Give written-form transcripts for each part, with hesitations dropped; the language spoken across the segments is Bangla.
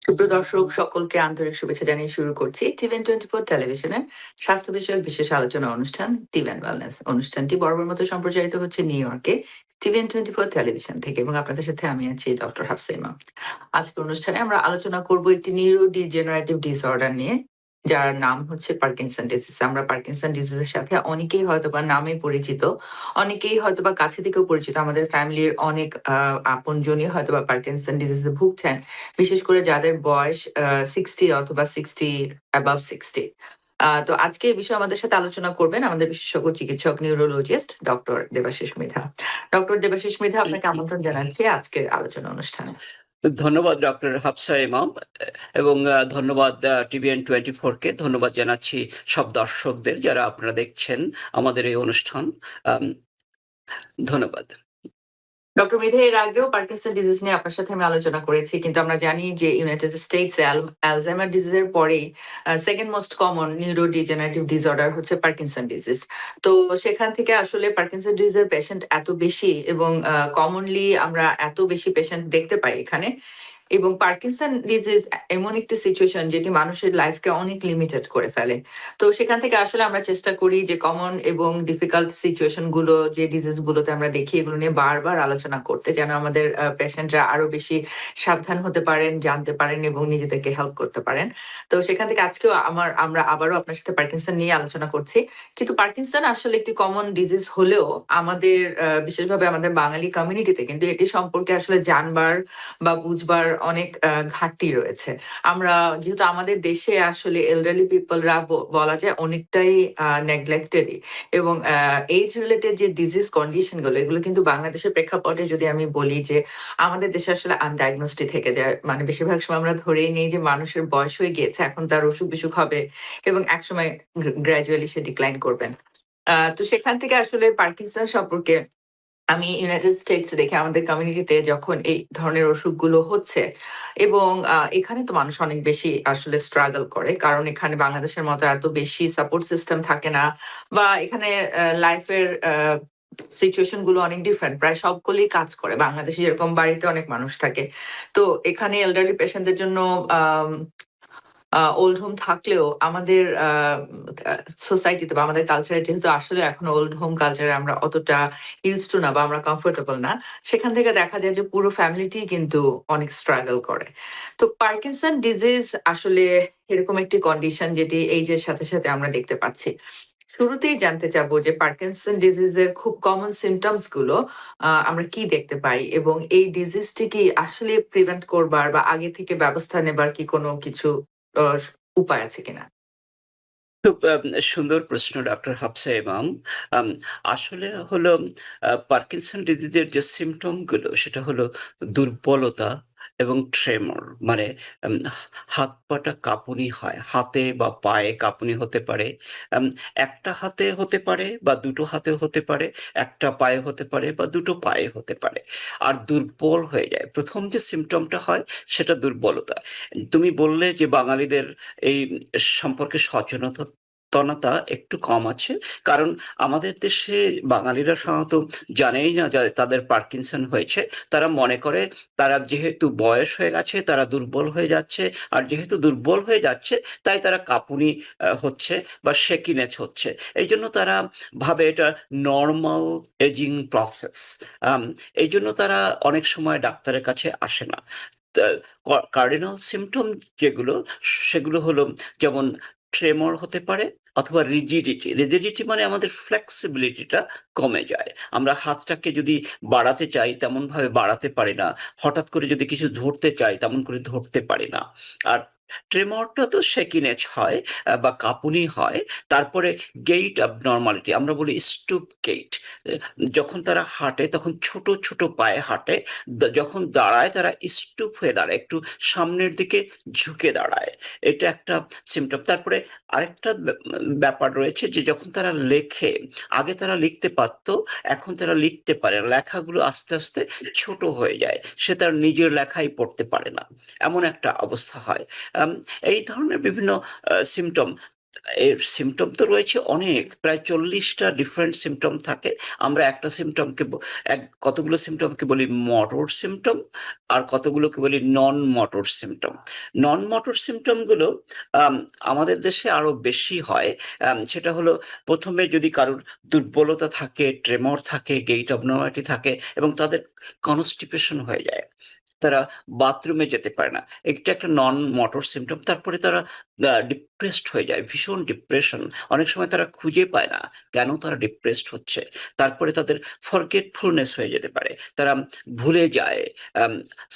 সুপ্রিয় দর্শক সকলকে আন্তরিক শুভেচ্ছা জানিয়ে শুরু করছি টিভেন 24 টেলিভিশনের স্বাস্থ্য বিষয়ক বিশেষ আলোচনা অনুষ্ঠান টিভেন ওয়েলনেস। অনুষ্ঠানটি বরাবর মতো সম্প্রচারিত হচ্ছে নিউ ইয়র্কে টিভেন 24 টেলিভিশন থেকে এবং আপনাদের সাথে আমি আছি ডক্টর হাফসাইমা। আজকের অনুষ্ঠানে আমরা আলোচনা করব একটি নিউরো ডিজেনারেটিভ ডিসঅর্ডার নিয়ে, যার নাম হচ্ছে পার্কিনসন ডিজিজ। আমরা পার্কিনসন ডিজিজের সাথে অনেকেই হয়তোবা নামে পরিচিত, অনেকেই হয়তোবা কাছে থেকেও পরিচিত। আমাদের ফ্যামিলির অনেক আপনজনই হয়তোবা পার্কিনসন ডিজিজে ভুগছেন, বিশেষ করে যাদের বয়স 60 অথবা 60 অ্যাবাভ 60। তো আজকে এই বিষয়ে আমাদের সাথে আলোচনা করবেন আমাদের বিশেষজ্ঞ চিকিৎসক neurologist doctor Debashis Mridha. Doctor Debashis Mridha, আপনাকে আমন্ত্রণ জানাচ্ছি আজকের আলোচনা অনুষ্ঠানে। ধন্যবাদ ডক্টর হাফসা ইমাম এবং ধন্যবাদ TVN24 কে ধন্যবাদ জানাচ্ছি সব দর্শকদের যারা আপনারা দেখছেন আমাদের এই অনুষ্ঠান। ধন্যবাদ। ডক্টর মৃধা, এর আগেও পার্কিনসন ডিজিজ নিয়ে আপনার সাথে আমি আলোচনা করেছি, কিন্তু আমরা জানি যে ইউনাইটেড স্টেটস অ্যালজাইমার ডিজিজের পরেই second most common neuro degenerative disorder হচ্ছে পার্কিনসন ডিজিজ। তো সেখান থেকে আসলে পার্কিনসন ডিজিজের পেশেন্ট এত বেশি এবং কমনলি আমরা এত বেশি পেশেন্ট দেখতে পাই এখানে, এবং পার্কিনসন ডিজিজ এমন একটি সিচুয়েশন যেটি মানুষের লাইফকে অনেক লিমিটেড করে ফেলে। তো সেখান থেকে আসলে আমরা চেষ্টা করি যে কমন এবং ডিফিকাল্ট সিচুয়েশন গুলো, যে ডিজিজ গুলোতে আমরা দেখি, এগুলো নিয়ে বারবার আলোচনা করতে, যেন আমাদের পেশেন্টরা আরো বেশি সাবধান হতে পারেন, জানতে পারেন এবং নিজেদেরকে হেল্প করতে পারেন। তো সেখান থেকে আজকেও আমরা আবারও আপনার সাথে পার্কিনসন নিয়ে আলোচনা করছি। কিন্তু পার্কিনসন আসলে একটি কমন ডিজিজ হলেও আমাদের বিশেষভাবে আমাদের বাঙালি কমিউনিটিতে কিন্তু এটি সম্পর্কে আসলে জানবার বা বুঝবার অনেক ঘাটতি রয়েছে। আমরা যেহেতু আমাদের দেশে আসলে এলডারলি পিপলরা বলা যায় অনেকটাই নেগলেক্টেডই, এবং এইজ রিলেটেড যে ডিজিজ কন্ডিশন গুলো, এগুলো কিন্তু বাংলাদেশের প্রেক্ষাপটে যদি আমি বলি যে আমাদের দেশে আসলে আনডায়াগনোসড থেকে যায়। মানে বেশিরভাগ সময় আমরা ধরেই নেই যে মানুষের বয়স হয়ে গিয়েছে, এখন তার অসুখ বিসুখ হবে এবং একসময় গ্র্যাজুয়ালি সে ডিক্লাইন করবেন। তো সেখান থেকে আসলে পার্কিনসন সম্পর্কে আমি ইউনাইটেড স্টেটস দেখে আমাদের কমিউনিটিতে যখন এই ধরনের অসুখগুলো হচ্ছে, এবং এখানে তো মানুষ অনেক বেশি আসলে স্ট্রাগল করে, কারণ এখানে বাংলাদেশের মতো এত বেশি সাপোর্ট সিস্টেম থাকে না, বা এখানে লাইফের সিচুয়েশন গুলো অনেক ডিফারেন্ট। প্রায় সবগুলোই কাজ করে, বাংলাদেশে যেরকম বাড়িতে অনেক মানুষ থাকে, তো এখানে এলডারলি পেশেন্টদের জন্য ওল্ড হোম থাকলেও আমাদের সোসাইটিতে বা আমাদের কালচারে যেহেতু আসলে এখন ওল্ড হোম কালচারে আমরা অতটা ইউজ টু না বা আমরা কমফোর্টেবল না, সেখান থেকে দেখা যায় যে পুরো ফ্যামিলিটি কিন্তু অনেক স্ট্রাগল করে। তো পার্কিনসন ডিজিজ আসলে এরকম একটি কন্ডিশন যেটি এইজের সাথে সাথে আমরা দেখতে পাচ্ছি। শুরুতেই জানতে চাবো যে পার্কিনসন ডিজিজের খুব কমন সিমটমস গুলো আমরা কি দেখতে পাই, এবং এই ডিজিজটি কি আসলে প্রিভেন্ট করবার বা আগে থেকে ব্যবস্থা নেবার কি কোনো কিছু উপায় আছে কিনা? খুব সুন্দর প্রশ্ন ডক্টর হাফসা ইমাম। আম, আসলে হলো পার্কিনসন ডিজিজের যে সিমটম গুলো সেটা হলো দুর্বলতা এবং ট্রেমর, মানে উম, হাত পাটা কাঁপুনি হয়, হাতে বা পায়ে কাঁপুনি হতে পারে। উম, একটা হাতে হতে পারে বা দুটো হাতে হতে পারে, একটা পায়ে হতে পারে বা দুটো পায়ে হতে পারে। আর দুর্বল হয়ে যায়, প্রথম যে সিমটমটা হয় সেটা দুর্বলতা। তুমি বললে যে বাঙালিদের এই সম্পর্কে সচেতনতা একটু কম আছে, কারণ আমাদের দেশে বাঙালিরা সাধারণত জানেই না যে তাদের পার্কিনসন হয়েছে। তারা মনে করে তারা যেহেতু বয়স হয়ে গেছে তারা দুর্বল হয়ে যাচ্ছে, আর যেহেতু দুর্বল হয়ে যাচ্ছে তাই তারা কাঁপুনি হচ্ছে বা শেকিনেস হচ্ছে। এই জন্য তারা ভাবে এটা নর্মাল এজিং প্রসেস। এই জন্য তারা অনেক সময় ডাক্তারের কাছে আসে না। কার্ডিনাল সিমটম যেগুলো, সেগুলো হলো যেমন ট্রেমর হতে পারে, অথবা রিজিডিটি। রিজিডিটি মানে আমাদের ফ্লেক্সিবিলিটিটা কমে যায়, আমরা হাতটাকে যদি বাড়াতে চাই তেমন ভাবে বাড়াতে পারি না, হঠাৎ করে যদি কিছু ধরতে চাই তেমন করে ধরতে পারি না। আর ট্রেমরটা তো শেকিনেস হয় বা কাঁপুনি হয়। তারপরে গেইট অ্যাবনর্মালিটি, আমরা বলি স্টুপ গেইট। যখন তারা হাঁটে তখন ছোট ছোট পায়ে হাঁটে, যখন দাঁড়ায় তারা স্টুপ হয়ে দাঁড়ায়, একটু সামনের দিকে ঝুঁকে দাঁড়ায়। এটা একটা সিমটম। তারপরে আরেকটা ব্যাপার রয়েছে যে যখন তারা লেখে, আগে তারা লিখতে পারতো, এখন তারা লিখতে পারে না, লেখাগুলো আস্তে আস্তে ছোট হয়ে যায়, সে তার নিজের লেখাই পড়তে পারে না, এমন একটা অবস্থা হয়। এই ধরনের বিভিন্ন সিমটম। এর সিম্পটম তো রয়েছে অনেক, প্রায় 40টা ডিফারেন্ট সিম্পটম থাকে। আমরা একটা সিম্পটমকে কতগুলো সিম্পটমকে বলি মোটর সিম্পটম, আর কতগুলোকে বলি নন মোটর সিম্পটম। নন মোটর সিম্পটমগুলো আমাদের দেশে আরো বেশি হয়। সেটা হলো, প্রথমে যদি কারোর দুর্বলতা থাকে, ট্রেমর থাকে, গেইট অবনর্মালিটি থাকে এবং তাদের কনস্টিপেশন হয়ে যায়, তারা বাথরুমে যেতে পারে না, এটা একটা নন মোটর সিম্পটম। তারপরে তারা ডিপ্রেসড হয়ে যায়, ভীষণ ডিপ্রেশন, অনেক সময় তারা খুঁজে পায় না কেন তারা ডিপ্রেসড হচ্ছে। তারপরে তাদের ফরগেটফুলনেস হয়ে যেতে পারে, তারা ভুলে যায়,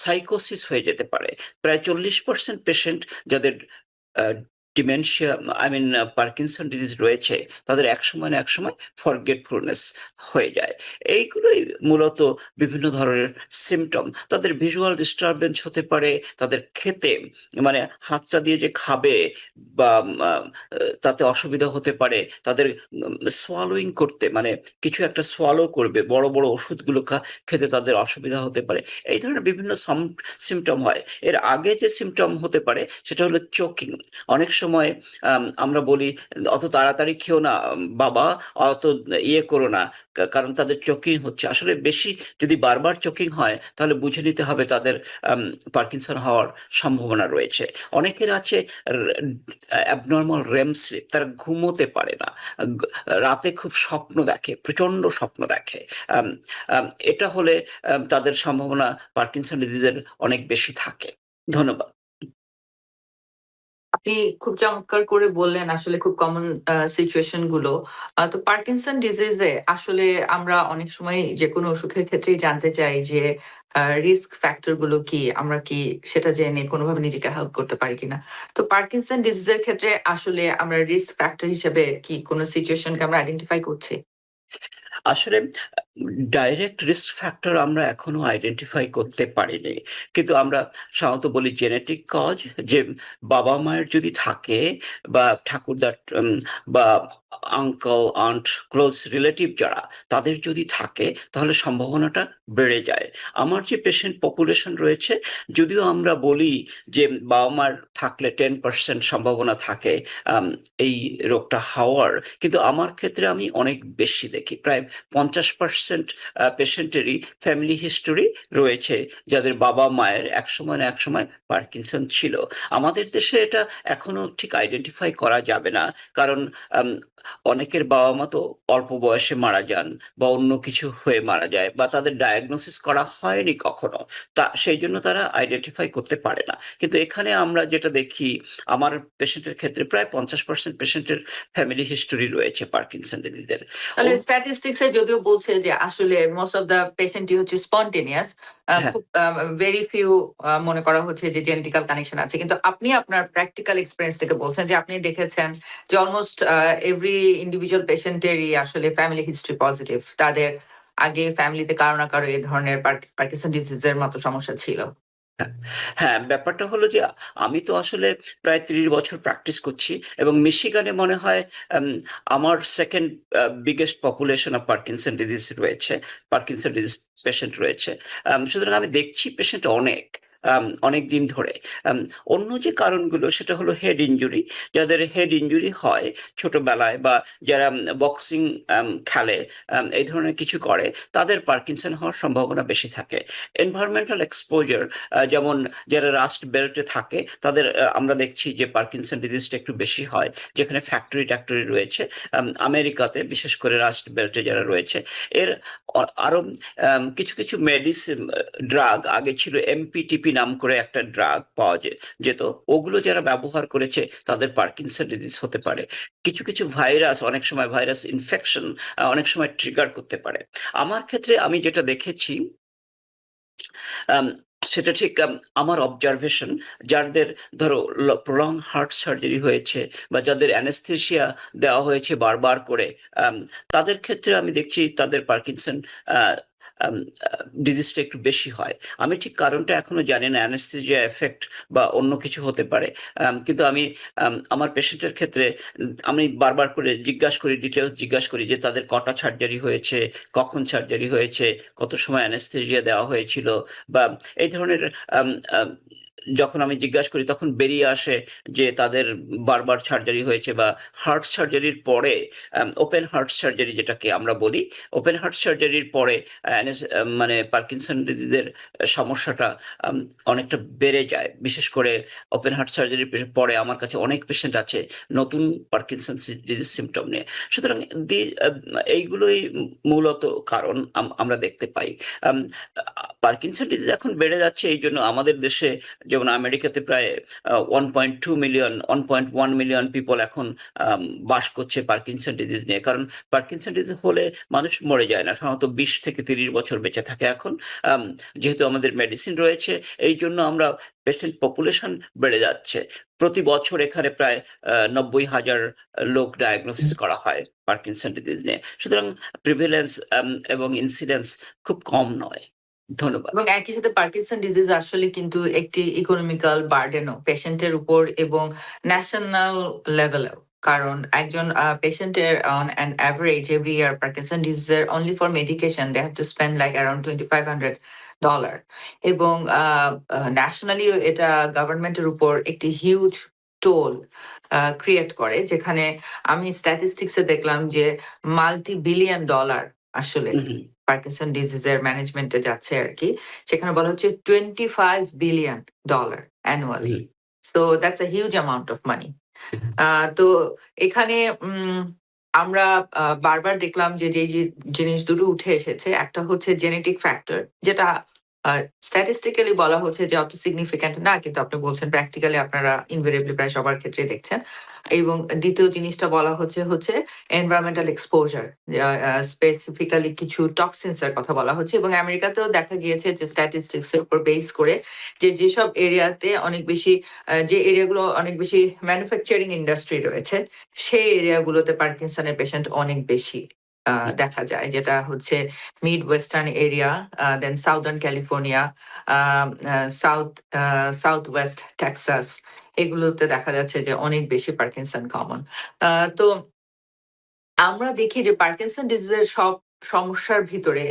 সাইকোসিস হয়ে যেতে পারে। প্রায় 40% পেশেন্ট যাদের dementia, I mean Parkinson disease রয়েছে, তাদের এক সময় না এক সময় ফরগেটফুলনেস হয়ে যায়। এইগুলোই মূলত বিভিন্ন ধরনের সিম্পটম। তাদের ভিজুয়াল ডিস্টারবেন্স হতে পারে, তাদের খেতে, মানে হাতটা দিয়ে যে খাবে বা তাতে অসুবিধা হতে পারে, তাদের সোয়ালোইং করতে, মানে কিছু একটা সোয়ালো করবে, বড় বড় ওষুধগুলো খেতে তাদের অসুবিধা হতে পারে। এই ধরনের বিভিন্ন সিম্পটম হয়। এর আগে যে সিম্পটম হতে পারে সেটা হলো চোকিং। অনেক সময় আমরা বলি, অত তাড়াতাড়ি খেও না বাবা, অত ইয়ে করো না, কারণ তাদের চোকিং হচ্ছে। আসলে বেশি যদি বারবার চোকিং হয় তাহলে বুঝে নিতে হবে তাদের পার্কিনসন হওয়ার সম্ভাবনা রয়েছে। অনেকের আছে অ্যাবনর্মাল রেম স্লিপ, তারা ঘুমোতে পারে না, গ- রাতে খুব স্বপ্ন দেখে, প্রচন্ড স্বপ্ন দেখে। আম, আম, এটা হলে তাদের সম্ভাবনা পার্কিনসন ডিজিজের অনেক বেশি থাকে। ধন্যবাদ। আপনি খুব চমৎকার করে বললেন আসলে খুব কমন সিচুয়েশন গুলো। তো পার্কিনসন ডিজিজে আসলে আমরা অনেক সময় যেকোনো অসুখের ক্ষেত্রেই জানতে চাই যে রিস্ক ফ্যাক্টর গুলো কি, আমরা কি সেটা জেনে কোনোভাবে নিজেকে হেল্প করতে পারি কিনা। তো পার্কিনসন ডিজিজের ক্ষেত্রে আসলে আমরা রিস্ক ফ্যাক্টর হিসেবে কি কোনো সিচুয়েশনকে আমরা আইডেন্টিফাই করছি? আসলে ডাইরেক্ট রিস্ক ফ্যাক্টর আমরা এখনো আইডেন্টিফাই করতে পারিনি, কিন্তু আমরা সাধারণত বলি জেনেটিক কজ, যে বাবা মায়ের যদি থাকে, বা ঠাকুরদার, বা আঙ্কল আন্ট, ক্লোজ রিলেটিভ যারা, তাদের যদি থাকে তাহলে সম্ভাবনাটা বেড়ে যায়। আমার যে পেশেন্ট পপুলেশন রয়েছে, যদিও আমরা বলি যে বাবা মার থাকলে 10% সম্ভাবনা থাকে আম, এই রোগটা হওয়ার, কিন্তু আমার ক্ষেত্রে আমি অনেক বেশি দেখি, প্রায় 50% পেশেন্টেরই ফ্যামিলি হিস্টোরি রয়েছে যাদের বাবা মায়ের একসময় না একসময় পার্কিনসন ছিল। আমাদের দেশে এটা এখনো ঠিক আইডেন্টিফাই করা যাবে না, কারণ আম, অনেকের বাবা মা তো অল্প বয়সে মারা যান, বা অন্য কিছু হয়ে মারা যায়, বা তাদের ডায়াগনোসিস করা হয়নি কখনো, তা সেই জন্য তারা আইডেন্টিফাই করতে পারে না। কিন্তু এখানে আমরা যেটা দেখি, আমার পেশেন্টের ক্ষেত্রে প্রায় 50% পেশেন্টের ফ্যামিলি হিস্টোরি রয়েছে পার্কিনসন ডিজিজের। তাহলে স্ট্যাটিস্টিক্স এ যদিও বলছে যে আসলে মোস্ট অফ দা পেশেন্টই হচ্ছে স্পন্টেনিয়াস, হ্যাঁ, খুব ভেরি ফিউ মনে করা হচ্ছে যে জেনেটিক্যাল কানেকশন আছে, কিন্তু আপনি আপনার প্র্যাকটিক্যাল এক্সপেরিয়েন্স থেকে বলছেন যে আপনি দেখেছেন যে অলমোস্ট এভরি ইন্ডিভিজুয়াল পেশেন্টেরই আসলে ফ্যামিলি হিস্ট্রি পজিটিভ, তাদের আগে ফ্যামিলিতে কারো না কারো এই ধরনের পার্কিনসন ডিজিজের মতো সমস্যা ছিল। হ্যাঁ, হ্যাঁ, ব্যাপারটা হলো যে আমি তো আসলে প্রায় 30 বছর প্র্যাকটিস করছি, এবং মিশিগানে মনে হয় আম, আমার second biggest population of Parkinson disease রয়েছে, পার্কিনসন ডিজিজ পেশেন্ট রয়েছে। সুতরাং আমি দেখছি পেশেন্ট অনেক, অনেক দিন ধরে। আম, অন্য যে কারণগুলো সেটা হলো হেড ইনজুরি, যাদের হেড ইনজুরি হয় ছোটবেলায়, বা যারা বক্সিং খেলে, এই ধরনের কিছু করে, তাদের পার্কিনসন হওয়ার সম্ভাবনা বেশি থাকে। এনভায়রনমেন্টাল এক্সপোজার, যেমন যারা রাস্ট বেল্টে থাকে তাদের আমরা দেখছি যে পার্কিনসন ডিজিজটা একটু বেশি হয়, যেখানে ফ্যাক্টরি ট্যাক্টরি রয়েছে। আমেরিকাতে বিশেষ করে রাস্ট বেল্টে যারা রয়েছে, এর আরো কিছু কিছু মেডিসিন, ড্রাগ, আগে ছিল এমপিটিপি নাম করে একটা ড্রাগ পাওয়া যেত, ওগুলো যারা ব্যবহার করেছে তাদের পার্কিনসন ডিজিজ হতে পারে। কিছু কিছু ভাইরাস, অনেক সময় ভাইরাস ইনফেকশন অনেক সময় ট্রিগার করতে পারে। আমার ক্ষেত্রে আমি যেটা দেখেছি, আম, সেটা ঠিক আমার অবজারভেশন, যাদের ধরো প্রলং হার্ট সার্জারি হয়েছে, বা যাদের অ্যানেস্থেশিয়া দেওয়া হয়েছে বারবার করে, আম, তাদের ক্ষেত্রে আমি দেখছি তাদের পার্কিনসন ডিজিজটা একটু বেশি হয়। আমি ঠিক কারণটা এখনো জানি না, অ্যানেস্থেশিয়া এফেক্ট বা অন্য কিছু হতে পারে। কিন্তু আমি আমার পেশেন্টের ক্ষেত্রে আমি বারবার করে জিজ্ঞাসা করি, ডিটেলস জিজ্ঞাসা করি যে তাদের কটা সার্জারি হয়েছে, কখন সার্জারি হয়েছে, কত সময় অ্যানেস্থেশিয়া দেওয়া হয়েছিল, বা এই ধরনের যখন আমি জিজ্ঞাসা করি তখন বেরিয়ে আসে যে তাদের বারবার সার্জারি হয়েছে বা হার্ট সার্জারির পরে ওপেন হার্ট সার্জারি যেটাকে আমরা বলি, ওপেন হার্ট সার্জারির পরে মানে পার্কিনসন ডিজিজের সমস্যাটা আম অনেকটা বেড়ে যায়। বিশেষ করে ওপেন হার্ট সার্জারির পরে আমার কাছে অনেক পেশেন্ট আছে নতুন পার্কিনসন ডিজিজ সিম্পটম নিয়ে। সুতরাং এইগুলোই মূলত কারণ আমরা দেখতে পাই। আম পার্কিনসন ডিজিজ এখন বেড়ে যাচ্ছে এইজন্য আমাদের দেশে যেমন আমেরিকাতে প্রায় 1.2 মিলিয়ন 1.1 মিলিয়ন পিপল এখন বাস করছে পার্কিনসন ডিজিজ নিয়ে। কারণ পার্কিনসন ডিজিজ হলে মানুষ মরে যায় না। সাধারণত 20 থেকে 30 বছর বেঁচে থাকে এখন। আম যেহেতু আমাদের মেডিসিন রয়েছে এইজন্য আমরা পেশেন্ট পপুলেশন বেড়ে যাচ্ছে। প্রতি বছর এখানে প্রায় 90,000 লোক ডায়াগনোসিস করা হয় পার্কিনসন ডিজিজ নিয়ে। সুতরাং প্রিভ্যালেন্স এবং ইনসিডেন্স খুব কম নয়। ধন্যবাদ। এবং একই সাথে পার্কিনসন ডিজিজ আসলে কিন্তু একটি ইকোনমিক্যাল বার্ডেনও পেশেন্টের উপর এবং ন্যাশনাল লেভেলেও। কারণ একজন পেশেন্টের on an average every year Parkinson ডিজিজের only for medication they have to spend like around $2,500 এবং ন্যাশনালিও এটা গভর্নমেন্টের উপর একটি হিউজ টোল ক্রিয়েট করে, যেখানে আমি স্ট্যাটিস্টিক্সে দেখলাম যে মাল্টি-বিলিয়ন ডলার আসলে হুম, হুম, পার্কিনসন ডিজিজের ম্যানেজমেন্টে যাচ্ছে আরকি। সেখানে বলা হচ্ছে $25 billion annually. Hmm, so that's a huge amount of money. Hmm, তো এখানে আমরা বারবার দেখলাম যে যে জিনিস দুটো উঠে এসেছে। একটা হচ্ছে জেনেটিক ফ্যাক্টর, যেটা স্ট্যাটিস্টিক্যালি বলা হচ্ছে যে অত সিগনিফিক্যান্ট না। কিন্তু আপনি বলছেন প্র্যাকটিক্যালি আপনারা ইনভেরিয়েবলি প্রায় সবার ক্ষেত্রেই দেখছেন। এবং দ্বিতীয় জিনিসটা বলা হচ্ছে এনভায়রনমেন্টাল এক্সপোজার। স্পেসিফিক্যালি কিছু টক্সিনস এর কথা বলা হচ্ছে এবং আমেরিকাতেও দেখা গিয়েছে যে স্ট্যাটিস্টিক্স এর উপর বেস করে যেসব এরিয়াতে অনেক বেশি যে এরিয়াগুলো অনেক বেশি ম্যানুফ্যাকচারিং ইন্ডাস্ট্রি রয়েছে, সেই এরিয়াগুলোতে পার্কিনসনের পেশেন্ট অনেক বেশি দেখা যায়। যেটা হচ্ছে midwestern area, then southern California, southwest Texas, এগুলোতে দেখা যাচ্ছে যে অনেক বেশি পার্কিনসন কমন। তো আমরা দেখি যে পার্কিনসন ডিজিজের সব সমস্যার ভিতরে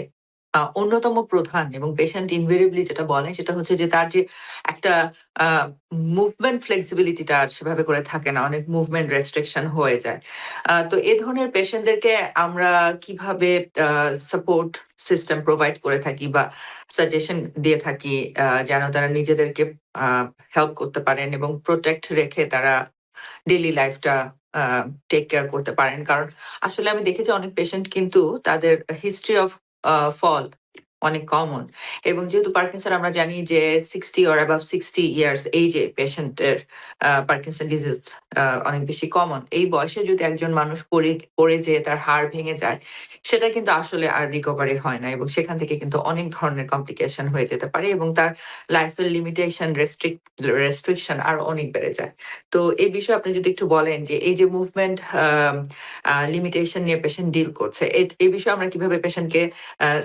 অন্যতম প্রধান এবং পেশেন্ট ইনভেরিয়েবলি যেটা বলে সেটা হচ্ছে যে তার যে একটা আ মুভমেন্ট ফ্লেক্সিবিলিটিটা আর সেভাবে করে থাকে না। অনেক মুভমেন্ট রেস্ট্রিকশন হয়ে যায়। তো এ ধরনের পেশেন্টদেরকে আমরা কিভাবে আ সাপোর্ট সিস্টেম প্রোভাইড করে থাকি বা সাজেশন দিয়ে থাকি যেন তারা নিজেদেরকে আ হেল্প করতে পারেন এবং প্রোটেক্ট রেখে তারা ডেইলি লাইফটা আ টেক কেয়ার করতে পারেন। কারণ আসলে আমি দেখেছি অনেক পেশেন্ট কিন্তু তাদের হিস্ট্রি অফ ফল অনেক কমন। এবং যেহেতু পার্কিনসন আমরা জানি যে 60 or above 60 ইয়ার্স এইজে পেশেন্টের পার্কিনসন ডিজিজ অনেক বেশি কমন। এই বয়সে যদি একজন মানুষ পড়ে যেয়ে তার হাড় ভেঙে যায়, সেটা কিন্তু আসলে আর রিকভারি হয় না এবং সেখান থেকে কিন্তু অনেক ধরনের কমপ্লিকেশন হয়ে যেতে পারে এবং তার লাইফের লিমিটেশন রেস্ট্রিকশন আরো অনেক বেড়ে যায়। তো এই বিষয়ে আপনি যদি একটু বলেন যে এই যে মুভমেন্ট লিমিটেশন নিয়ে পেশেন্ট ডিল করছে, এই বিষয়ে আমরা কিভাবে পেশেন্টকে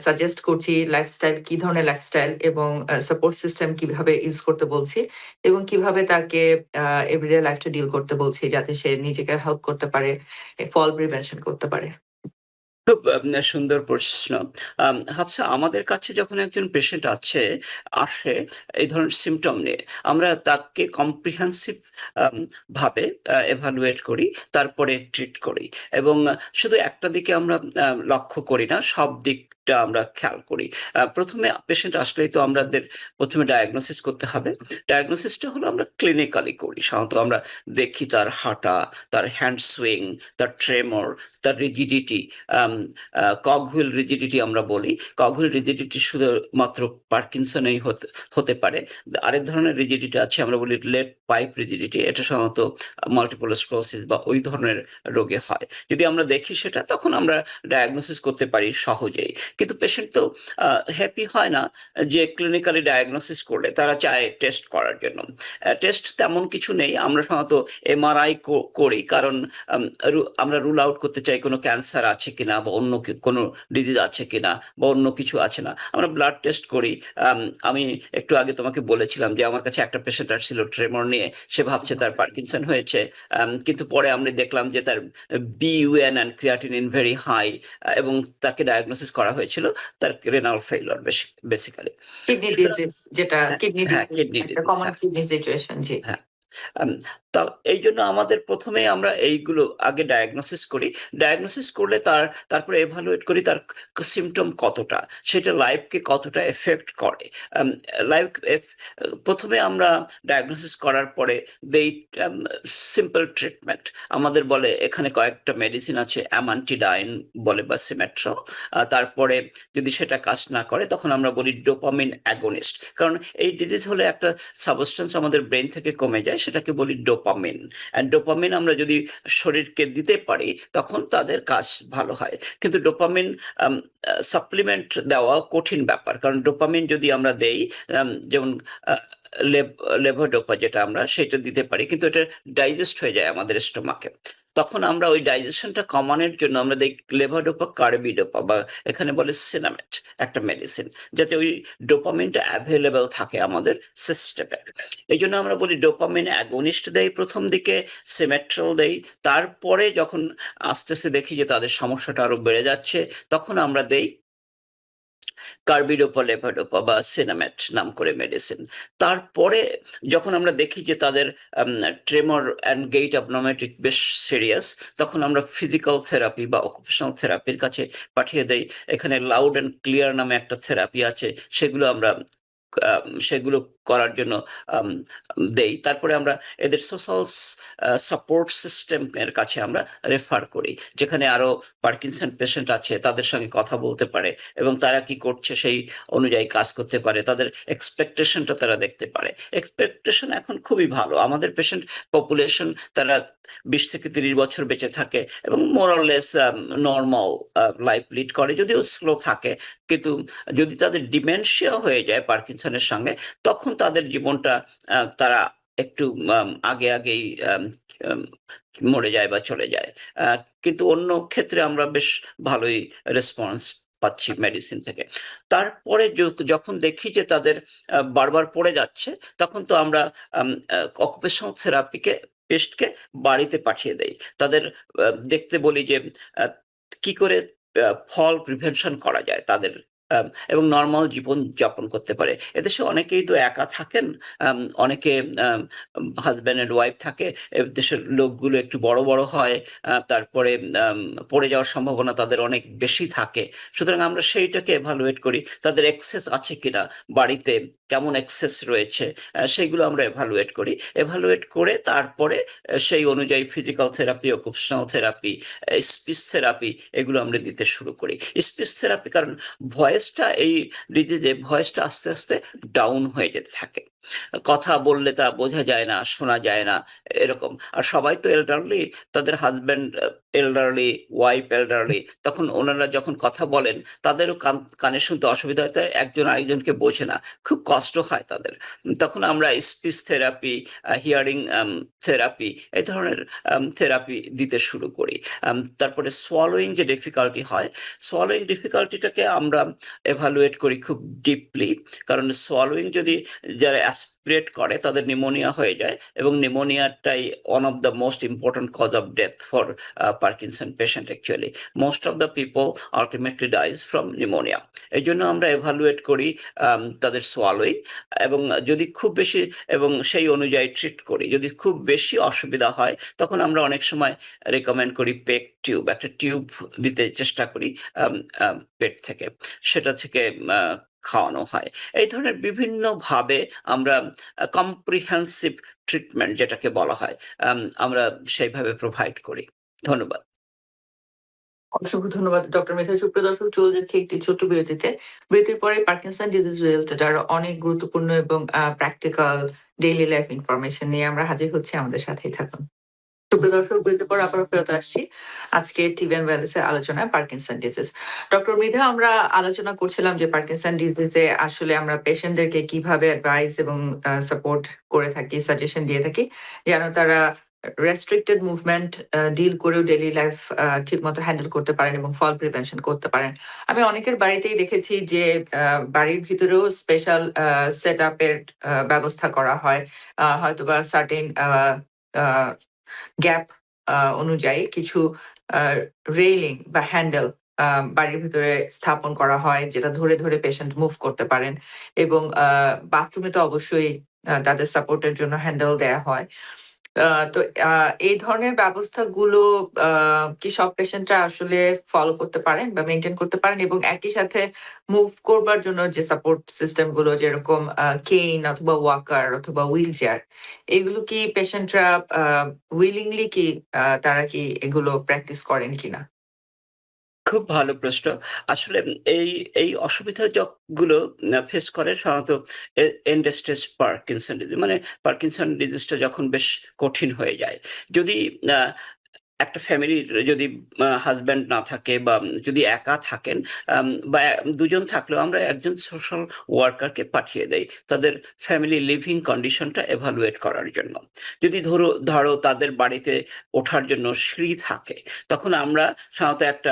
সাজেস্ট করছি, লাইফস্টাইল কি ধরনের লাইফস্টাইল এবং সাপোর্ট সিস্টেম কিভাবে ইউজ করতে বলছি এবং কিভাবে তাকে এভরিডে লাইফটা ডিল করতে বলছি যাতে সে নিজেকে হেল্প করতে পারে, ফল প্রিভেনশন করতে পারে। খুব সুন্দর প্রশ্ন। হাফসা, আমাদের কাছে যখন একজন পেশেন্ট আসে এই ধরনের সিম্পটম নিয়ে, আমরা তাকে কম্প্রিহেন্সিভ আম ভাবে এভালুয়েট করি, তারপরে ট্রিট করি এবং শুধু একটা দিকে আমরা লক্ষ্য করি না, সব দিকটা আমরা খেয়াল করি। ১ম এ পেশেন্ট আসলেই তো আমাদের ১ম এ ডায়াগনোসিস করতে হবে। ডায়াগনোসিসটা হলো আমরা ক্লিনিক্যালি করি। সাধারণত আমরা দেখি তার হাঁটা, তার হ্যান্ড সুইং, তার ট্রেমর, তার রিজিডিটি, আম কগহুইল রিজিডিটি আমরা বলি। কগহুইল রিজিডিটি শুধুমাত্র পার্কিনসনেই হতে পারে। আরেক ধরনের রিজিডিটি আছে, আমরা বলি লেড পাইপ রিজিডিটি। এটা সাধারণত মাল্টিপল স্ক্লেরোসিস বা ওই ধরনের রোগে হয়। যদি আমরা দেখি সেটা, তখন আমরা ডায়াগনোসিস করতে পারি সহজেই। কিন্তু পেশেন্ট তো হ্যাপি হয় না যে ক্লিনিক্যালি ডায়াগনোসিস করলে। তারা চায় টেস্ট করার জন্য। টেস্ট তেমন কিছু নেই। আমরা সাধারণত এমআরআই করি, কারণ আম আমরা রুল আউট করতে চাই কোনো ক্যান্সার আছে কিনা বা অন্য কোনো ডিজিজ আছে কিনা বা অন্য কিছু আছে না। আমরা ব্লাড টেস্ট করি। আম আমি একটু আগে তোমাকে বলেছিলাম যে আমার কাছে একটা পেশেন্ট আসছিল ট্রেমর নিয়ে। সে ভাবছে তার পার্কিনসন হয়েছে। কিন্তু পরে আমরা দেখলাম যে তার BUN and creatinine very high, এবং তাকে ডায়াগনোসিস করা হয়েছে। হয়েছিল তার রেনাল ফেইলিউর বেসিক্যালি। কিডনি সুতরাং ডিজিজ, যেটা কিডনি হ্যাঁ, ডিজিজ কিডনি একটা ডিজিজ, কমন হ্যাঁ। Kidney situation. জি। হ্যাঁ। আম তা এইজন্য আমাদের ১ম এই আমরা এইগুলো আগে ডায়াগনোসিস করি। ডায়াগনোসিস করলে তারপরে এভালুয়েট করি তার সিম্পটম কতটা, সেটা লাইফকে কতটা এফেক্ট করে। আম লাইফ ১ম এ আমরা ডায়াগনোসিস করার পরে দেই আম সিম্পল ট্রিটমেন্ট। আমাদের বলে এখানে কয়েকটা মেডিসিন আছে, অ্যামান্টিডাইন বলে বা সিমেট্রো। তারপরে যদি সেটা কাজ না করে তখন আমরা বলি ডোপামিন অ্যাগনিস্ট। কারণ এই ডিজিজ হলে একটা সাবস্টেন্স আমাদের ব্রেন থেকে কমে যায়, সেটাকে বলি ডোপামিন। অ্যান্ড ডোপামিন আমরা যদি শরীরকে দিতে পারি তখন তাদের কাজ ভালো হয়। কিন্তু ডোপামিন সাপ্লিমেন্ট দেওয়া কঠিন ব্যাপার, কারণ ডোপামিন যদি আমরা দেই যেমন লেভোডোপা যেটা আমরা সেটা দিতে পারি, কিন্তু এটা ডাইজেস্ট হয়ে যায় আমাদের স্টোমাকে। তখন আমরা ওই ডাইজেশনটা কমানোর জন্য আমরা দেই লেভোডোপা কার্বিডোপা, বা এখানে বলে সিনামেট, একটা মেডিসিন, যাতে ওই ডোপামিনটা অ্যাভেলেবল থাকে আমাদের সিস্টেমে। এই জন্য আমরা বলি ডোপামিন অ্যাগনিস্ট দেই প্রথম দিকে, সিমেট্রল দেই। তারপরে যখন আস্তে আস্তে দেখি যে তাদের সমস্যাটা আরো বেড়ে যাচ্ছে, তখন আমরা দেই কার্বিডোপা, লেভোডোপা বা সিনামেট নাম করে মেডিসিন। তারপরে যখন আমরা দেখি যে তাদের ট্রেমর অ্যান্ড গেইট অ্যাবনর্মালিটি বেশ সিরিয়াস, তখন আমরা ফিজিক্যাল থেরাপি বা অকুপেশনাল থেরাপির কাছে পাঠিয়ে দেই। এখানে লাউড অ্যান্ড ক্লিয়ার নামে একটা থেরাপি আছে, সেগুলো করার জন্য আম দেই। তারপরে আমরা এদের সোশ্যাল সাপোর্ট সিস্টেমের কাছে আমরা রেফার করি, যেখানে আরো পার্কিনসন পেশেন্ট আছে, তাদের সঙ্গে কথা বলতে পারে এবং তারা কি করছে সেই অনুযায়ী কাজ করতে পারে, তাদের এক্সপেকটেশনটা তারা দেখতে পারে। এক্সপেকটেশন এখন খুবই ভালো। আমাদের পেশেন্ট পপুলেশন তারা ২০ থেকে ৩০ বছর বেঁচে থাকে এবং more or less normal life lead করে, যদিও স্লো থাকে। কিন্তু যদি তাদের ডিমেনশিয়া হয়ে যায় পার্কিনসনের সঙ্গে, তখন তাদের জীবনটা তারা একটু আগেই আম আম মরে যায় বা চলে যায়। আ কিন্তু অন্য ক্ষেত্রে আমরা বেশ ভালোই রেসপন্স পাচ্ছি মেডিসিন থেকে। তারপরে যখন দেখি যে তাদের বারবার পড়ে যাচ্ছে, তখন তো আমরা আম আ অকুপেশনাল থেরাপিকে পেশেন্টকে বাড়িতে পাঠিয়ে দেই। তাদের দেখতে বলি যে আ কি করে ফল প্রিভেনশন করা যায় তাদের, এবং নরমাল জীবনযাপন করতে পারে। এদেশে অনেকেই তো একা থাকেন, অনেকে আম হাসব্যান্ড এন্ড ওয়াইফ থাকে। দেশের লোকগুলো একটু বড় হয়। তারপরে আম পড়ে যাওয়ার সম্ভাবনা তাদের অনেক বেশি থাকে। সুতরাং আমরা সেইটাকে এভালুয়েট করি। তাদের এক্সেস আছে কিনা, বাড়িতে কেমন এক্সেস রয়েছে, সেইগুলো আমরা এভালুয়েট করি। এভালুয়েট করে তারপরে সেই অনুযায়ী physical therapy, occupational therapy, speech therapy এগুলো আমরা দিতে শুরু করি। স্পিচ থেরাপি, কারণ এই ডিজিজে ভয়েসটা আস্তে আস্তে ডাউন হয়ে যেতে থাকে। কথা বললে তা বোঝা যায় না, শোনা যায় না, এরকম। আর সবাই তো এল্ডারলি, তাদের হাসব্যান্ড এল্ডারলি, ওয়াইফ এল্ডারলি, তখন ওনারা যখন কথা বলেন তাদেরও কানে শুনতে অসুবিধা হয়, তাই একজন আরেকজনকে বোঝে না, খুব কষ্ট হয় তাদের। তখন আমরা স্পিচ থেরাপি, হিয়ারিং থেরাপি, এই ধরনের থেরাপি দিতে শুরু করি। তারপরে সোয়ালোইং যে ডিফিকাল্টি হয়, সোয়ালোইং ডিফিকাল্টিটাকে আমরা এভালুয়েট করি খুব ডিপলি। কারণ সোয়ালোইং যদি যারা অ্যাসপিরেট করে তাদের নিউমোনিয়া হয়ে যায়, এবং নিউমোনিয়াটাই one of the most important cause of death for Parkinson patient actually. Most of the people ultimately dies from pneumonia. এই জন্য আমরা এভালুয়েট করি তাদের সোয়ালোইং, এবং যদি খুব বেশি, এবং সেই অনুযায়ী ট্রিট করি। যদি খুব বেশি অসুবিধা হয় তখন আমরা অনেক সময় রেকমেন্ড করি পেক টিউব, একটা টিউব দিতে চেষ্টা করি পেট থেকে, সেটা থেকে খাওয়ানো হয়। এই ধরনের বিভিন্নভাবে আমরা কম্প্রিহেন্সিভ ট্রিটমেন্ট যেটাকে বলা হয়, আমরা সেইভাবে প্রোভাইড করি। ধন্যবাদ। অসংখ্য ধন্যবাদ ডক্টর মিথা। সুপ্রিয় দর্শক, চলে যাচ্ছে একটি ছোট্ট বিরতিতে। বিরতির পরে পার্কিনসন ডিজিজ রিলেটেড আরো অনেক গুরুত্বপূর্ণ এবং প্র্যাকটিক্যাল ডেইলি লাইফ ইনফরমেশন নিয়ে আমরা হাজির হচ্ছি। আমাদের সাথেই থাকুন। সুপ্রিয় দর্শক, বিরতির পর আবারও ফেরত আসছি আজকে টিভি এন্ড ওয়েলনেসের আলোচনায় পার্কিনসন ডিজিজ। ডক্টর মৃধা, আমরা আলোচনা করছিলাম যে পার্কিনসন ডিজিজে আসলে আমরা পেশেন্টদেরকে কিভাবে অ্যাডভাইস এবং সাপোর্ট করে থাকি, সাজেশন দিয়ে থাকি, যেন তারা রেস্ট্রিক্টেড মুভমেন্ট ডিল করেও ডেইলি লাইফ ঠিকমতো হ্যান্ডেল করতে পারেন এবং ফল প্রিভেনশন করতে পারেন। আমি অনেকের বাড়িতেই দেখেছি যে বাড়ির ভিতরেও স্পেশাল সেট আপের ব্যবস্থা করা হয়, হয়তোবা সার্টেন গ্যাপ অনুযায়ী কিছু রেইলিং বা হ্যান্ডেল বাড়ির ভিতরে স্থাপন করা হয়, যেটা ধরে, ধরে পেশেন্ট মুভ করতে পারেন এবং বাথরুমে তো অবশ্যই তাদের সাপোর্টের জন্য হ্যান্ডেল দেয়া হয়। আ তো আ এই ধরনের ব্যবস্থাগুলো আ কি সব পেশেন্টরা আসলে ফলো করতে পারেন বা মেইনটেইন করতে পারেন? এবং একই সাথে মুভ করবার জন্য যে সাপোর্ট সিস্টেম গুলো যেরকম কেইন অথবা ওয়াকার অথবা হুইলচেয়ার, এগুলো কি পেশেন্টরা আ উইলিংলি কি তারা কি এগুলো প্র্যাকটিস করেন কিনা? খুব ভালো প্রশ্ন। আসলে এই এই অসুবিধা গুলো ফেস করে সাধারণত এন্ড স্টেজ পার্কিনসন ডিজিজ মানে পার্কিনসন ডিজিজটা যখন বেশ কঠিন হয়ে যায়। যদি আ একটা ফ্যামিলির যদি হাসব্যান্ড না থাকে বা যদি একা থাকেন বা ২ জন থাকলেও আমরা একজন সোশ্যাল ওয়ার্কারকে পাঠিয়ে দেই। তাদের ফ্যামিলি লিভিং কন্ডিশনটা এভালুয়েট করার জন্য। যদি ধরো তাদের বাড়িতে ওঠার জন্য সিঁড়ি থাকে, তখন আমরা সাধারণত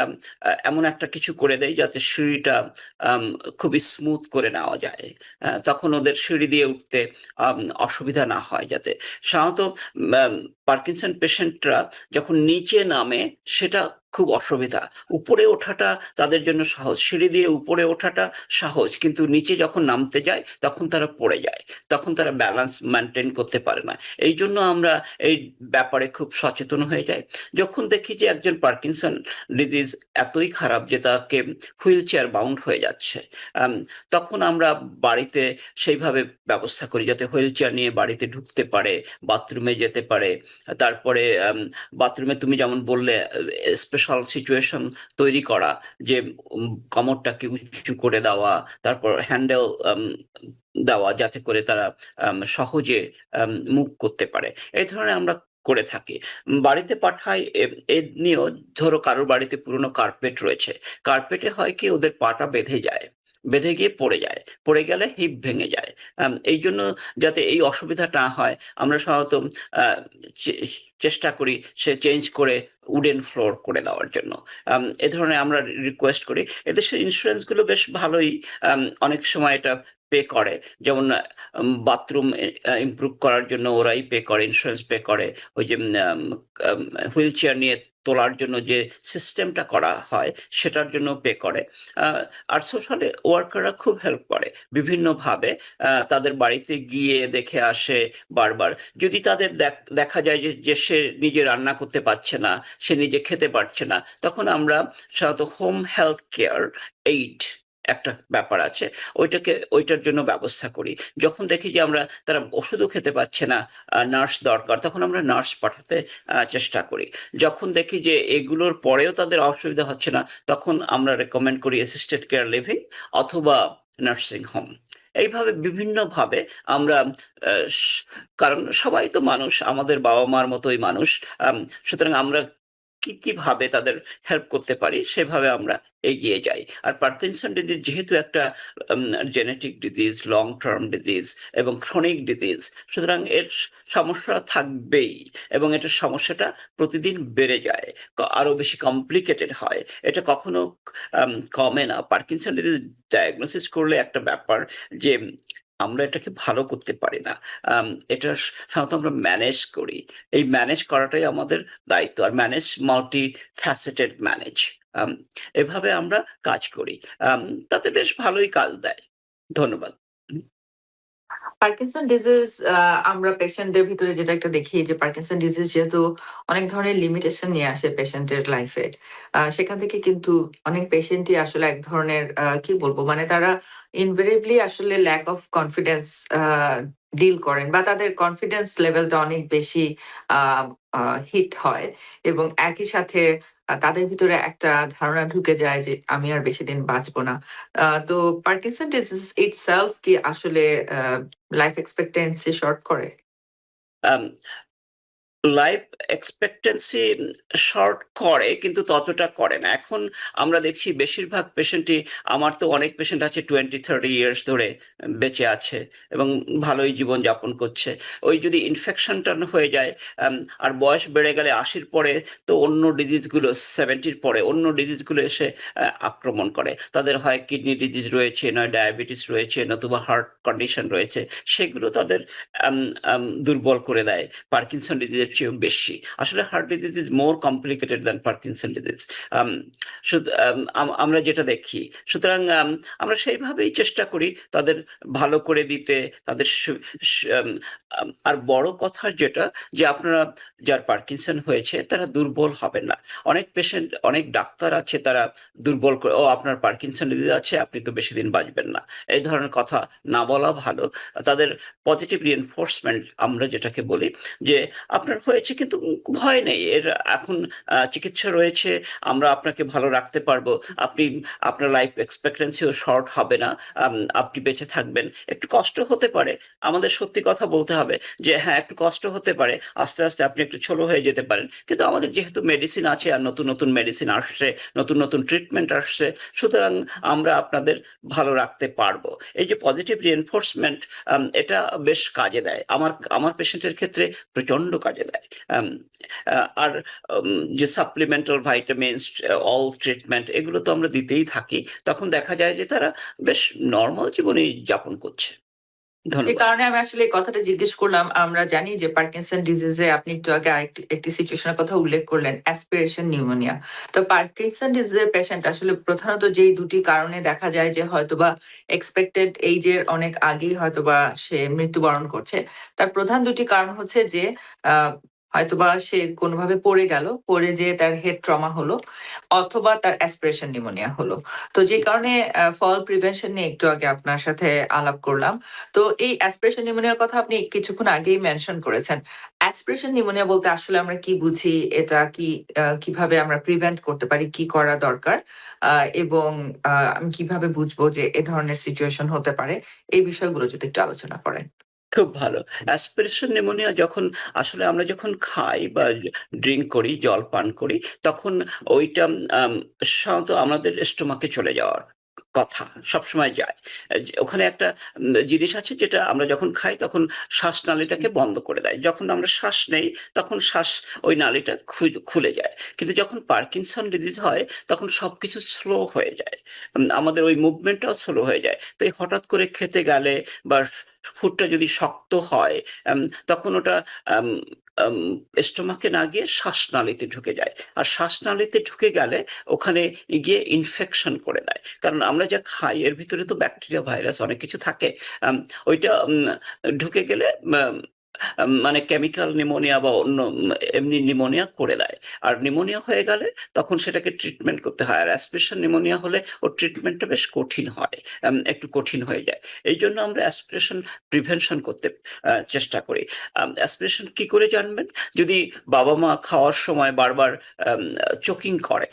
এমন একটা কিছু করে দেই যাতে সিঁড়িটা আম খুবই স্মুথ করে নেওয়া যায়। তখন ওদের সিঁড়ি দিয়ে উঠতে অসুবিধা না হয় যাতে। সাধারণত ম্যাম পার্কিনসন পেশেন্টরা যখন নিচে নামে সেটা খুব অসুবিধা। উপরে ওঠাটা তাদের জন্য সহজ। সিঁড়ি দিয়ে উপরে ওঠাটা সহজ। কিন্তু নিচে যখন নামতে যায় তখন তারা পড়ে যায়। তখন তারা ব্যালেন্স মেইনটেইন করতে পারে না। এইজন্য আমরা এই ব্যাপারে খুব সচেতন হয়ে যাই। যখন দেখি যে একজন পার্কিনসন ডিজিজ এতই খারাপ যে তাকে হুইলচেয়ার বাউন্ড হয়ে যাচ্ছে, আম তখন আমরা বাড়িতে সেইভাবে ব্যবস্থা করি যাতে হুইলচেয়ার নিয়ে বাড়িতে ঢুকতে পারে, বাথরুমে যেতে পারে। তারপরে বাথরুমে তুমি যেমন বললে স্পেশাল সিচুয়েশন তৈরি করা যে কোমরটাকে উঁচু করে দেওয়া, তারপর হ্যান্ডেল দেওয়া যাতে করে তারা সহজে মুভ করতে পারে। এই ধরনের আমরা করে থাকি। বাড়িতে পাঠাই এ নিয়েও ধরো কারোর বাড়িতে পুরনো কার্পেট রয়েছে। কার্পেটে হয় কি ওদের পাটা বেঁধে যায়। বেঁধে গিয়ে পড়ে যায়। পড়ে গেলে হিপ ভেঙে যায়। এইজন্য যাতে এই অসুবিধা না হয় আমরা সাধারণত আ চে চেষ্টা করি সে চেঞ্জ করে উডেন ফ্লোর করে দেওয়ার জন্য। এ ধরনের আমরা রিকোয়েস্ট করি। এদেশের ইন্সুরেন্স গুলো বেশ ভালোই অনেক সময় এটা পে করে। যেমন বাথরুম ইমপ্রুভ করার জন্য ওরাই পে করে, ইন্সুরেন্স পে করে। ওই যে আম আম হুইলচেয়ার নিয়ে তোলার জন্য যে সিস্টেমটা করা হয় সেটার জন্য পে করে। আ আর সোশ্যাল ওয়ার্কাররা খুব হেল্প করে বিভিন্নভাবে। তাদের বাড়িতে গিয়ে দেখে আসে বারবার। যদি তাদের দেখা যায় যে সে নিজে রান্না করতে পারছে না, সে নিজে খেতে পারছে না, তখন আমরা সাধারণত হোম হেলথ কেয়ার এইড একটা ব্যাপার আছে। ওইটার জন্য ব্যবস্থা করি। যখন দেখি যে তারা ওষুধও খেতে পারছে না, নার্স দরকার, তখন আমরা নার্স পাঠাতে চেষ্টা করি। যখন দেখি যে এগুলোর পরেও তাদের অসুবিধা হচ্ছে না, তখন আমরা রেকমেন্ড করি অ্যাসিস্টেড কেয়ার লিভিং অথবা নার্সিং হোম। এইভাবে বিভিন্নভাবে আমরা আ স কারণ সবাই তো মানুষ, আমাদের বাবা-মার মতোই মানুষ। আম সুতরাং আমরা কিভাবে তাদের হেল্প করতে পারি সেভাবে আমরা এগিয়ে যাই। আর পার্কিনসন ডিজিজ যেহেতু একটা um genetic disease, long term disease এবং ক্রনিক ডিজিজ, সুতরাং এর সমস্যা থাকবেই এবং এটার সমস্যাটা প্রতিদিন বেড়ে যায়। আরো বেশি কমপ্লিকেটেড হয়। এটা কখনো কমে না। পার্কিনসন ডিজিজ ডায়াগনোসিস করলে একটা ব্যাপার যে আমরা এটাকে ভালো করতে পারি না। এটা সাধারণত আমরা ম্যানেজ করি। এই ম্যানেজ করাটাই আমাদের দায়িত্ব। আর ম্যানেজ মাল্টি ফ্যাসেটেড ম্যানেজ। আম এভাবে আমরা কাজ করি। আম তাতে বেশ ভালোই কাজ দেয়। ধন্যবাদ। পার্কিনসন ডিজিজ আমরা পেশেন্টদের ভিতরে যেটা একটা দেখি যে পার্কিনসন ডিজিজ যেহেতু অনেক ধরনের লিমিটেশন নিয়ে আসে পেশেন্টের লাইফে। সেখান থেকে কিন্তু অনেক পেশেন্টই আসলে এক ধরনের কি বলবো? মানে তারা ইনভেরিয়েবলি আসলে ল্যাক অফ কনফিডেন্স আ ডিল করেন বা তাদের কনফিডেন্স লেভেলটা অনেক বেশি আ আ হিট হয় এবং একই সাথে তাদের ভিতরে একটা ধারণা ঢুকে যায় যে আমি আর বেশিদিন বাঁচব না। তো পার্কিনসন ডিজিজ ইটসেলফ কি আসলে আ লাইফ এক্সপেক্টেন্সি শর্ট করে? আম লাইফ এক্সপেক্টেন্সি শর্ট করে কিন্তু ততটা করে না। এখন আমরা দেখছি বেশিরভাগ পেশেন্টই আমার তো অনেক পেশেন্ট আছে 20-30 ইয়ার্স ধরে বেঁচে আছে এবং ভালোই জীবনযাপন করছে। ওই যদি ইনফেকশনটা হয়ে যায় আম আর বয়স বেড়ে গেলে ৮০ র পরে তো অন্য ডিজিজগুলো ৭০ র পরে অন্য ডিজিজগুলো এসে আক্রমণ করে। তাদের হয় কিডনি ডিজিজ রয়েছে, নয় ডায়াবেটিস রয়েছে, নতুবা হার্ট কন্ডিশন রয়েছে। সেগুলো তাদের আম আম দুর্বল করে দেয়। পার্কিনসন ডিজিজের ডিজিজের চেয়েও বেশি। আসলে heart disease is more complicated than Parkinson disease. Um আমরা যেটা দেখি। সুতরাং আমরা সেইভাবেই চেষ্টা করি তাদের ভালো করে দিতে, তাদের সু সু আম আম আর বড় কথা যেটা যে আপনারা যার পার্কিনসন হয়েছে তারা দুর্বল হবেন না। অনেক পেশেন্ট, অনেক ডাক্তার আছে তারা দুর্বল করে, "ও আপনার পার্কিনসন ডিজিজ আছে, আপনি তো বেশিদিন বাঁচবেন না।" এই ধরনের কথা না বলা ভালো। তাদের পজিটিভ রিইনফোর্সমেন্ট আমরা যেটাকে বলি যে, "আপনার হয়েছে কিন্তু ভয় নেই। এর এখন চিকিৎসা রয়েছে। আমরা আপনাকে ভালো রাখতে পারবো। আপনার লাইফ এক্সপেক্টেন্সিও শর্ট হবে না। আপনি বেঁচে থাকবেন। একটু কষ্ট হতে পারে। আমাদের সত্যি কথা বলতে হবে যে হ্যাঁ, একটু কষ্ট হতে পারে। আস্তে, আস্তে আপনি একটু ছোট হয়ে যেতে পারেন। কিন্তু আমাদের যেহেতু মেডিসিন আছে আর নতুন, নতুন মেডিসিন আসছে, নতুন, নতুন ট্রিটমেন্ট আসছে। সুতরাং আমরা আপনাদের ভালো রাখতে পারবো।" এই যে পজিটিভ রিইনফোর্সমেন্ট এটা বেশ কাজে দেয়। আমার পেশেন্টের ক্ষেত্রে প্রচন্ড কাজে দেয়। আম আর যে সাপ্লিমেন্টাল ভাইটামিনস, অল ট্রিটমেন্ট এগুলো তো আমরা দিতেই থাকি। তখন দেখা যায় যে তারা বেশ নরমাল জীবনই যাপন করছে। যে ধন্যবাদ। কারণে আমি আসলে এই কথাটা জিজ্ঞেস করলাম। আমরা জানি যে পার্কিনসন ডিজিজে আপনি একটু আগে একটি সিচুয়েশন এর কথা উল্লেখ করলেন, অ্যাসপিরেশন নিউমোনিয়া। তো পার্কিনসন ডিজিজের পেশেন্ট আসলে প্রধানত যেই দুটি কারণে দেখা যায় যে হয়তোবা এক্সপেক্টেড এইজ এর অনেক আগেই হয়তোবা সে মৃত্যুবরণ করছে। তার প্রধান দুটি কারণ হচ্ছে যে আ হয়তোবা সে কোনভাবে পড়ে গেল, পড়ে যেয়ে তার হেড ট্রমা হলো অথবা তার অ্যাসপিরেশন নিউমোনিয়া হলো। তো যে কারণে ফল প্রিভেনশন নিয়ে একটু আগে আপনার সাথে আলাপ করলাম। তো এই অ্যাসপিরেশন নিউমোনিয়ার কথা আপনি কিছুক্ষণ আগেই মেনশন করেছেন। অ্যাসপিরেশন নিউমোনিয়া বলতে আসলে আমরা কি বুঝি? এটা কিভাবে আমরা প্রিভেন্ট করতে পারি? কি করা দরকার? আ এবং আমি কিভাবে বুঝবো যে এ ধরনের সিচুয়েশন হতে পারে? এই বিষয়গুলো যদি একটু আলোচনা করেন। খুব ভালো। অ্যাসপিরেশন নিউমোনিয়া আসলে আমরা যখন খাই বা ড্রিংক করি, জল পান করি, তখন ওইটা আম সাধারণত আমাদের স্টোমাকে চলে যাওয়ার কথা। সবসময় যায়। ওখানে একটা জিনিস আছে যেটা আমরা যখন খাই তখন শ্বাসনালীটাকে বন্ধ করে দেয়। যখন আমরা শ্বাস নেই তখন ওই নালীটা খুলে যায়। কিন্তু যখন পার্কিনসন ডিজিজ হয় তখন সবকিছু স্লো হয়ে যায়। আমাদের ওই মুভমেন্টটাও স্লো হয়ে যায়। তো এই হঠাৎ করে খেতে গেলে বা ফুডটা যদি শক্ত হয়, আম তখন ওটা আম আম স্টোমাকে না গিয়ে শ্বাসনালীতে ঢুকে যায়। আর শ্বাসনালীতে ঢুকে গেলে ওখানে গিয়ে ইনফেকশন করে দেয়। কারণ আমরা যা খাই এর ভিতরে তো ব্যাকটেরিয়া, ভাইরাস অনেক কিছু থাকে। আম ওইটা ঢুকে গেলে আম আম মানে কেমিক্যাল নিউমোনিয়া বা অন্য এমনি নিউমোনিয়া করে দেয়। আর নিউমোনিয়া হয়ে গেলে তখন সেটাকে ট্রিটমেন্ট করতে হয়। আর অ্যাসপিরেশন নিউমোনিয়া হলে ওর ট্রিটমেন্টটা বেশ কঠিন হয়। একটু কঠিন হয়ে যায়। এইজন্য আমরা অ্যাসপিরেশন প্রিভেনশন করতে চেষ্টা করি। অ্যাসপিরেশন কি করে জানবেন? যদি বাবা-মা খাওয়ার সময় বারবার চোকিং করে,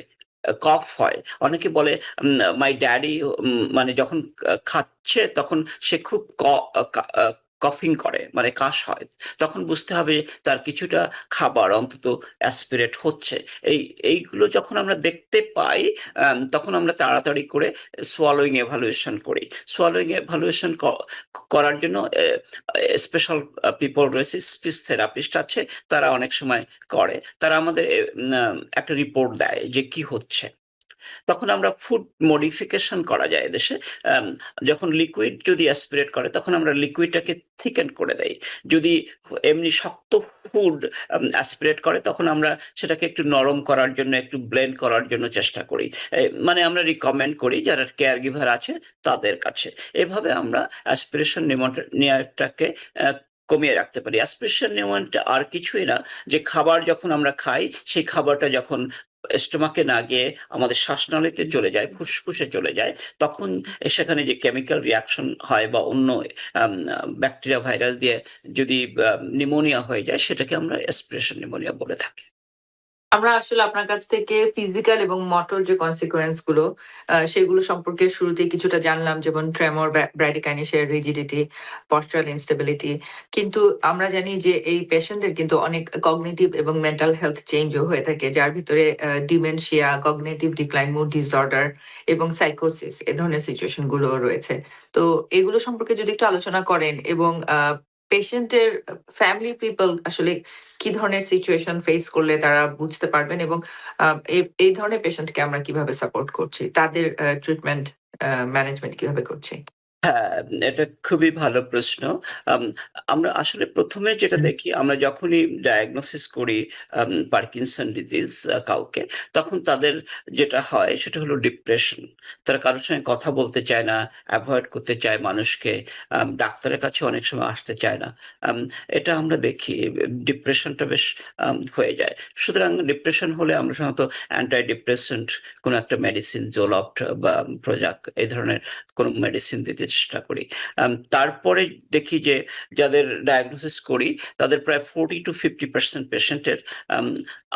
কফ হয়। অনেকে বলে মাই ড্যাডি মানে যখন খাচ্ছে তখন সে খুব ক আ কা আ কফিং করে, মানে কাশ হয়। তখন বুঝতে হবে তার কিছুটা খাবার অন্তত অ্যাসপিরেট হচ্ছে। এইগুলো যখন আমরা দেখতে পাই, তখন আমরা তাড়াতাড়ি করে সোয়ালোইং এভালুয়েশন করি। সোয়ালোইং এভালুয়েশন করার জন্য স্পেশাল পিপল রয়েছে, স্পিচ থেরাপিস্ট আছে, তারা অনেক সময় করে। তারা আমাদের একটা রিপোর্ট দেয় যে কি হচ্ছে। তখন আমরা ফুড মডিফিকেশন করা যায় এদেশে। আম যখন লিকুইড যদি অ্যাসপিরেট করে তখন আমরা লিকুইডটাকে থিকেন করে দেই। যদি এমনি শক্ত ফুড অ্যাসপিরেট করে তখন আমরা সেটাকে একটু নরম করার জন্য, একটু ব্লেন্ড করার জন্য চেষ্টা করি। মানে আমরা রিকমেন্ড করি যারা কেয়ার গিভার আছে তাদের কাছে। এভাবে আমরা অ্যাসপিরেশন নিউমোনিয়াটাকে কমিয়ে রাখতে পারি। অ্যাসপিরেশন নিউমোনিয়াটা আর কিছুই না, যে খাবার যখন আমরা খাই সেই খাবারটা যখন স্টোমাকে না গিয়ে আমাদের শ্বাসনালীতে চলে যায়, ফুসফুসে চলে যায়, তখন সেখানে যে কেমিক্যাল রিঅ্যাকশন হয় বা অন্য ব্যাকটেরিয়া, ভাইরাস দিয়ে যদি নিউমোনিয়া হয়ে যায় সেটাকে আমরা অ্যাসপিরেশন নিউমোনিয়া বলে থাকি। আমরা আসলে আপনার কাছ থেকে ফিজিক্যাল এবং মোটর যে কনসিকুয়েন্স গুলো সেগুলো সম্পর্কে শুরুতেই কিছুটা জানলাম যেমন ট্রেমর, ব্র্যাডিকাইনেসিয়া, রিজিডিটি, পস্টারাল ইনস্টেবিলিটি। কিন্তু আমরা জানি যে এই পেশেন্টদের কিন্তু অনেক কগনিটিভ এবং মেন্টাল হেলথ চেঞ্জও হয়ে থাকে যার ভিতরে dementia, cognitive decline, mood disorder এবং সাইকোসিস এ ধরনের সিচুয়েশন গুলোও রয়েছে। তো এগুলো সম্পর্কে যদি একটু আলোচনা করেন এবং পেশেন্টের ফ্যামিলি পিপল আসলে কি ধরনের সিচুয়েশন ফেস করলে তারা বুঝতে পারবেন এবং আ এই ধরনের পেশেন্টকে আমরা কিভাবে সাপোর্ট করছি? তাদের ট্রিটমেন্ট ম্যানেজমেন্ট কিভাবে করছি? হ্যাঁ, এটা খুবই ভালো প্রশ্ন। আম আমরা আসলে ১ম এ যেটা হুম। দেখি আমরা যখনই ডায়াগনোসিস করি পার্কিনসন ডিজিজ কাউকে, তখন তাদের যেটা হয় সেটা হলো ডিপ্রেশন। তারা কারো সঙ্গে কথা বলতে চায় না, এভয়েড করতে চায় মানুষকে। ডাক্তারের কাছে অনেক সময় আসতে চায় না। আম এটা আমরা দেখি ডিপ্রেশনটা বেশ হয়ে যায়। সুতরাং ডিপ্রেশন হলে আমরা সাধারণত অ্যান্টি ডিপ্রেসেন্ট কোনো একটা মেডিসিন জোলফট বা প্রোজাক এই ধরনের কোনো মেডিসিন দিতে চেষ্টা করি। তারপরে দেখি যে যাদের ডায়াগনোসিস করি তাদের প্রায় 40-50% পেশেন্টের আম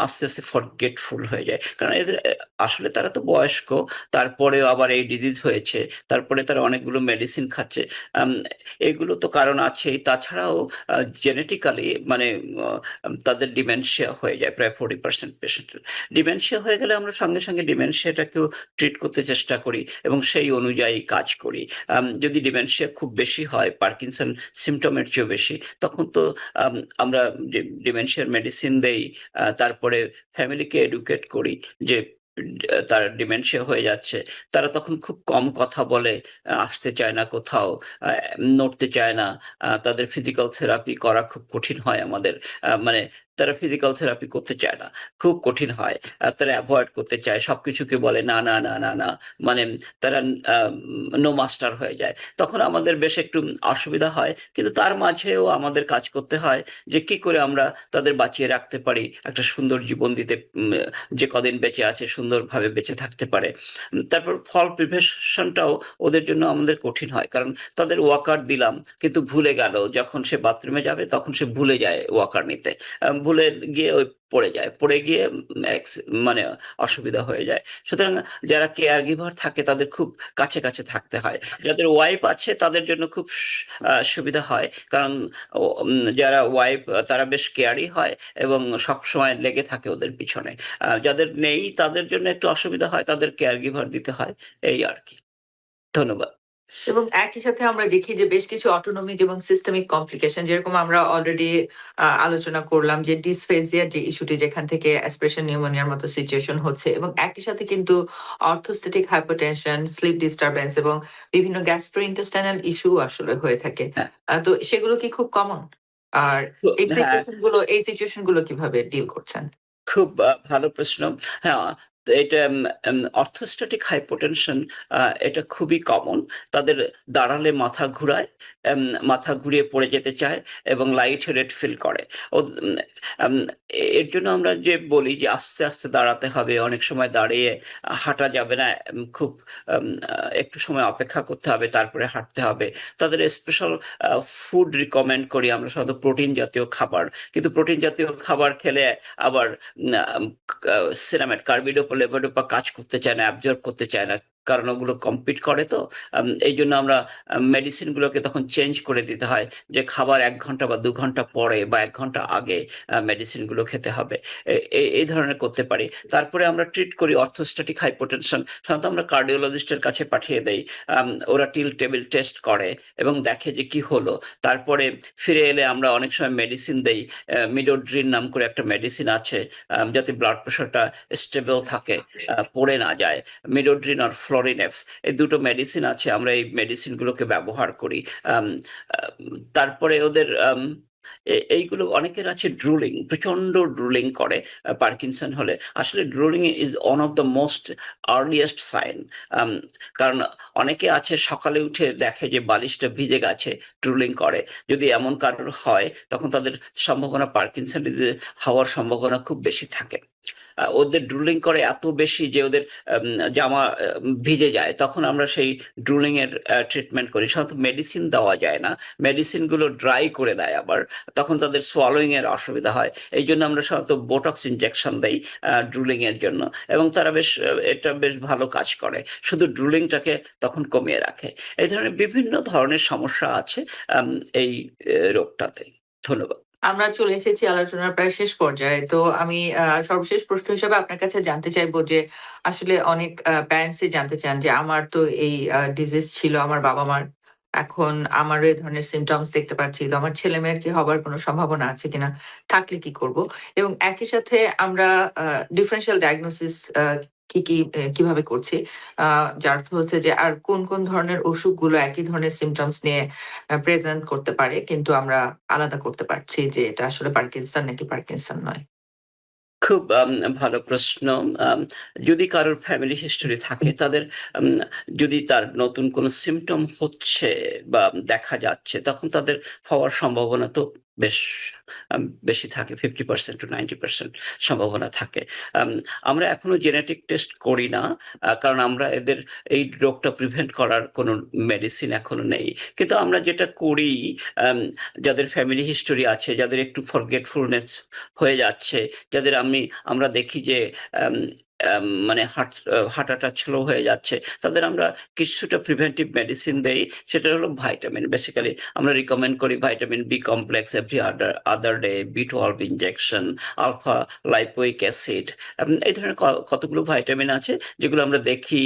আস্তে, আস্তে ফরগেটফুল হয়ে যায়। কারণ এদের আসলে তারা তো বয়স্ক, তারপরেও আবার এই ডিজিজ হয়েছে। তারপরে তারা অনেকগুলো মেডিসিন খাচ্ছে। আম এগুলো তো কারণ আছেই। তাছাড়াও জেনেটিক্যালি মানে আ তাদের ডিমেনশিয়া হয়ে যায় প্রায় 40% পেশেন্টের। ডিমেনশিয়া হয়ে গেলে আমরা সঙ্গে, সঙ্গে ডিমেনশিয়াটাকেও ট্রিট করতে চেষ্টা করি এবং সেই অনুযায়ী কাজ করি। যদি ডিমেনশিয়া খুব বেশি হয়, পার্কিনসন সিম্পটমের চেয়েও বেশি, তখন তো আম আমরা ডিমেনশিয়ার মেডিসিন দেই। তারপরে ফ্যামিলিকে এডুকেট করি যে তার ডিমেনশিয়া হয়ে যাচ্ছে। তারা তখন খুব কম কথা বলে, আসতে চায় না কোথাও, আ নড়তে চায় না। তাদের ফিজিক্যাল থেরাপি করা খুব কঠিন হয় আমাদের। মানে তারা ফিজিক্যাল থেরাপি করতে চায় না। খুব কঠিন হয়। তারা এভয়েড করতে চায়। সবকিছুকে বলে না, না, না, না, না। মানে তারা নো মাস্টার হয়ে যায়। তখন আমাদের বেশ একটু অসুবিধা হয়। কিন্তু তার মাঝেও আমাদের কাজ করতে হয় যে কি করে আমরা তাদের বাঁচিয়ে রাখতে পারি, একটা সুন্দর জীবন দিতে যে কদিন বেঁচে আছে সুন্দরভাবে বেঁচে থাকতে পারে। তারপর ফল প্রিভেনশনটাও ওদের জন্য আমাদের কঠিন হয়। কারণ তাদের ওয়াকার দিলাম কিন্তু ভুলে গেল। যখন সে বাথরুমে যাবে তখন সে ভুলে যায় ওয়াকার নিতে। ভুলে গিয়ে ওই পড়ে যায়। পড়ে গিয়ে মানে অসুবিধা হয়ে যায়। সুতরাং যারা কেয়ার গিভার থাকে তাদের খুব কাছে, কাছে থাকতে হয়। যাদের ওয়াইফ আছে তাদের জন্য খুব সুবিধা হয়। কারণ যারা ওয়াইফ তারা বেশ কেয়ারি হয় এবং সবসময় লেগে থাকে ওদের পিছনে। যাদের নেই তাদের জন্য একটু অসুবিধা হয়, তাদের কেয়ার গিভার দিতে হয়। এই আরকি। ধন্যবাদ। এবং একই সাথে আমরা দেখি যে বেশ কিছু অটোনমিক এবং সিস্টেমিক কমপ্লিকেশন যেরকম আমরা অলরেডি আলোচনা করলাম যে ডিসফেজিয়ার যে ইস্যুটি যেখান থেকে অ্যাসপিরেশন নিউমোনিয়ার মতো সিচুয়েশন হচ্ছে এবং একই সাথে কিন্তু অর্থোস্ট্যাটিক হাইপারটেনশন, স্লিপ ডিস্টারবেন্স এবং বিভিন্ন গ্যাস্ট্রোইন্টেস্টাইনাল ইস্যু আসলে হয়ে থাকে। হ্যাঁ, তো সেগুলো কি খুব কমন? আর তো হ্যাঁ। এই সিচুয়েশন গুলো কিভাবে ডিল করছেন? খুব ভালো প্রশ্ন। হ্যাঁ, তো এটা অর্থোস্ট্যাটিক হাইপোটেনশন আ এটা খুবই কমন। তাদের দাঁড়ালে মাথা ঘুরায়, এম মাথা ঘুরিয়ে পড়ে যেতে চায় এবং লাইট হেডেড ফিল করে। ওদ উম আম এর জন্য আমরা যে বলি যে আস্তে, আস্তে দাঁড়াতে হবে। অনেক সময় দাঁড়িয়ে হাঁটা যাবে না। খুব আম আ একটু সময় অপেক্ষা করতে হবে, তারপরে হাঁটতে হবে। তাদের স্পেশাল আ ফুড রিকমেন্ড করি আমরা সাধারণত প্রোটিন জাতীয় খাবার। কিন্তু প্রোটিন জাতীয় খাবার খেলে আবার না কা সিনামেট কার্বিডোপা, লেভোডোপা কাজ করতে চায় না, অ্যাবজর্ব করতে চায় না। কারণ ওগুলো কম্পিট করে তো। এইজন্য আমরা মেডিসিন গুলোকে তখন চেঞ্জ করে দিতে হয়। যে খাবার ১ ঘন্টা বা ২ ঘন্টা পরে বা ১ ঘন্টা আগে মেডিসিন গুলো খেতে হবে। এই ধরনের করতে পারি। তারপরে আমরা ট্রিট করি অর্থোস্ট্যাটিক হাইপোটেনশন। সাধারণত আমরা কার্ডিওলজিস্ট এর কাছে পাঠিয়ে দেই। ওরা টিল টেবিল টেস্ট করে এবং দেখে যে কি হলো। তারপরে ফিরে এলে আমরা অনেক সময় মেডিসিন দেই। মিডোড্রিন নাম করে একটা মেডিসিন আছে। যাতে ব্লাড প্রেশারটা স্টেবল থাকে, পড়ে না যায়। মিডোড্রিন আর ফ্লোরিনেফ এই ২ টো মেডিসিন আছে। আমরা এই মেডিসিন গুলোকে ব্যবহার করি। আম আ তারপরে ওদের এইগুলো অনেকের আছে ড্রুলিং, প্রচন্ড ড্রুলিং করে পার্কিনসন হলে। আসলে drooling is one of the most earliest sign. Um কারণ অনেকে আছে সকালে উঠে দেখে যে বালিশটা ভিজে গেছে, ড্রুলিং করে। যদি এমন কারোর হয় তখন তাদের সম্ভাবনা পার্কিনসন ডিজিজ হওয়ার সম্ভাবনা খুব বেশি থাকে। ওদের ড্রুলিং করে এত বেশি যে ওদের আম জামা ভিজে যায়। তখন আমরা সেই ড্রুলিং এর ট্রিটমেন্ট করি। সাধারণত মেডিসিন দেওয়া যায় না। মেডিসিন গুলো ড্রাই করে দেয় আবার। তখন তাদের সোয়ালোইং এর অসুবিধা হয়। এইজন্য আমরা সাধারণত বোটক্স ইনজেকশন দেই ড্রুলিং এর জন্য এবং তারা বেশ এটা বেশ ভালো কাজ করে। শুধু ড্রুলিংটাকে তখন কমিয়ে রাখে। এই ধরনের বিভিন্ন ধরনের সমস্যা আছে আম এই রোগটাতে। ধন্যবাদ। আমরা চলে এসেছি আলোচনার প্রায় শেষ পর্যায়ে। তো আমি সর্বশেষ প্রশ্ন হিসেবে আপনার কাছে জানতে চাইবো যে, আসলে অনেক প্যারেন্টসই জানতে চান যে, আমার তো এই ডিজিজ ছিল আমার বাবা-মার। এখন আমারও এ ধরনের সিম্পটমস দেখতে পাচ্ছি। তো আমার ছেলেমেয়ের কি হবার কোনো সম্ভাবনা আছে কিনা? থাকলে কি করব? এবং একই সাথে আমরা আ ডিফারেনশিয়াল ডায়াগনোসিস কিভাবে করছি। যার অর্থ হচ্ছে যে আর কোন, কোন ধরনের অসুখগুলো একই ধরনের symptoms নিয়ে প্রেজেন্ট করতে পারে। কিন্তু আমরা আলাদা করতে পারছি যে এটা আসলে পার্কিনসন নাকি পার্কিনসন নয়। খুব ভালো প্রশ্ন। আম যদি কারোর ফ্যামিলি হিস্টোরি থাকে তাদের আম যদি তার নতুন কোনো সিম্পটম হচ্ছে বা দেখা যাচ্ছে তখন তাদের হওয়ার সম্ভাবনা তো বেশ বেশি থাকে। 50% to 90% সম্ভাবনা থাকে। আম আমরা এখনো জেনেটিক টেস্ট করি না। কারণ আমরা এদের এই রোগটা প্রিভেন্ট করার কোনো মেডিসিন এখনো নেই। কিন্তু আমরা যেটা করি, আম যাদের ফ্যামিলি হিস্টোরি আছে, যাদের একটু ফরগেটফুলনেস হয়ে যাচ্ছে, যাদের আমরা দেখি যে আম আম মানে হাঁটাটা স্লো হয়ে যাচ্ছে। তাদের আমরা কিছুটা প্রিভেন্টিভ মেডিসিন দেই। সেটা হলো ভাইটামিন। বেসিক্যালি আমরা রিকমেন্ড করি vitamin B complex every other day, B12 injection, alpha lipoic acid. এই ধরনের কতগুলো ভাইটামিন আছে যেগুলো আমরা দেখি